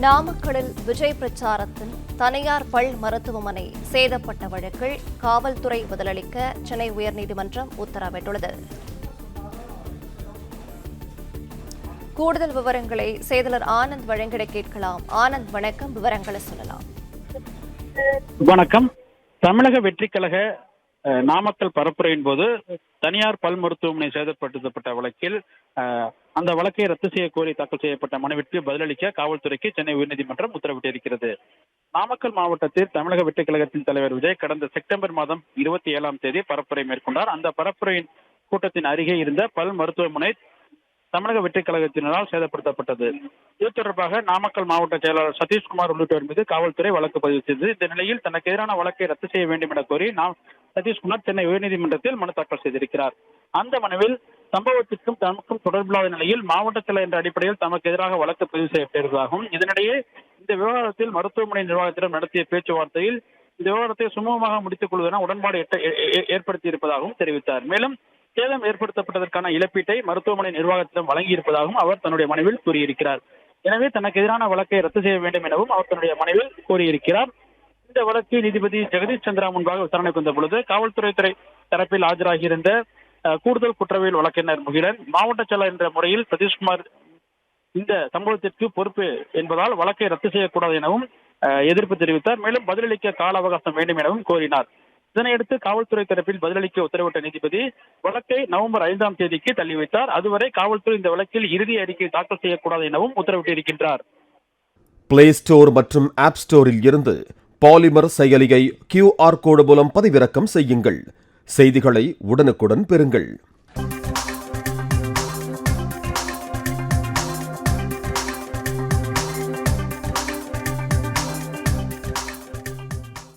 நாமக்கலில் விஜய் பிரச்சாரத்தில் தனியார் பல் மருத்துவமனை சேதப்பட்ட வழக்கில் காவல்துறை பதிலளிக்க சென்னை உயர்நீதிமன்றம் உத்தரவிட்டுள்ளது. கூடுதல் விவரங்களை செய்தியாளர் ஆனந்த் வழங்கிட கேட்கலாம். ஆனந்த், வணக்கம். விவரங்களை சொல்லலாம். வணக்கம். தமிழக வெற்றி கழக நாமக்கல் பரப்புரையின் போது தனியார் பல் மருத்துவமனை சேதப்படுத்தப்பட்ட வழக்கில் அந்த வழக்கை ரத்து செய்ய கோரி தாக்கல் செய்யப்பட்ட மனுவிற்கு பதிலளிக்க காவல்துறைக்கு சென்னை உயர்நீதிமன்றம் உத்தரவிட்டிருக்கிறது. நாமக்கல் மாவட்டத்தில் தமிழக வெற்றி கழகத்தின் தலைவர் விஜய் கடந்த செப்டம்பர் மாதம் 27ஆம் தேதி பரப்புரை மேற்கொண்டார். அந்த பரப்புரையின் கூட்டத்தின் அருகே இருந்த பல் மருத்துவமனை தமிழக வெற்றி கழகத்தினரால் சேதப்படுத்தப்பட்டது. இது தொடர்பாக நாமக்கல் மாவட்ட செயலாளர் சதீஷ்குமார் உள்ளிட்டோர் மீது காவல்துறை வழக்கு பதிவு செய்தது. இந்த நிலையில் தனக்கு எதிரான வழக்கை ரத்து செய்ய வேண்டும் என கோரி சதீஷ்குமார் சென்னை உயர்நீதிமன்றத்தில் மனு தாக்கல் செய்திருக்கிறார். அந்த மனுவில் சம்பவத்திற்கும் தமக்கும் தொடர்பில்லாத நிலையில் மாவட்ட செயலர் என்ற அடிப்படையில் தமக்கு எதிராக வழக்கு பதிவு செய்யப்பட்டிருப்பதாகவும், இதனிடையே இந்த விவகாரத்தில் மருத்துவமனை நிர்வாகத்திடம் நடத்திய பேச்சுவார்த்தையில் இந்த விவகாரத்தை சுமூகமாக முடித்துக் கொள்வதென உடன்பாடு ஏற்படுத்தியிருப்பதாகவும் தெரிவித்தார். மேலும் சேதம் ஏற்படுத்தப்பட்டதற்கான இழப்பீட்டை மருத்துவமனை நிர்வாகத்திடம் வழங்கியிருப்பதாகவும் அவர் தன்னுடைய மனுவில் கூறியிருக்கிறார். எனவே தனக்கு எதிரான வழக்கை ரத்து செய்ய வேண்டும் எனவும் அவர் தன்னுடைய மனுவில் கூறியிருக்கிறார். இந்த வழக்கு நீதிபதி ஜெகதீஷ் சந்திரா முன்பாக விசாரணைக்கு வந்த பொழுது காவல்துறை தரப்பில் ஆஜராகியிருந்த கூடுதல் குற்றவியல் வழக்கறிஞர் முகிலன், மாவட்ட செயலர் என்ற முறையில் சதீஷ்குமார் இந்த சம்பவத்திற்கு பொறுப்பு என்பதால் வழக்கை ரத்து செய்யக்கூடாது எனவும் எதிர்ப்பு தெரிவித்தார். மேலும் பதிலளிக்க கால அவகாசம் வேண்டும் எனவும் கோரினார். இதனையடுத்து காவல்துறை தரப்பில் பதிலளிக்க உத்தரவிட்ட நீதிபதி வழக்கை நவம்பர் 5ஆம் தேதிக்கு தள்ளி வைத்தார். அதுவரை காவல்துறை இந்த வழக்கில் இறுதி அறிக்கை தாக்கல் செய்யக்கூடாது எனவும் உத்தரவிட்டிருக்கின்றார். பிளே ஸ்டோர் மற்றும் ஆப் ஸ்டோரில் இருந்து பாலிமர் செயலியை QR கோடு மூலம் பதிவிறக்கம் செய்யுங்கள். செய்திகளை உடனுக்குடன் பெறுங்கள்.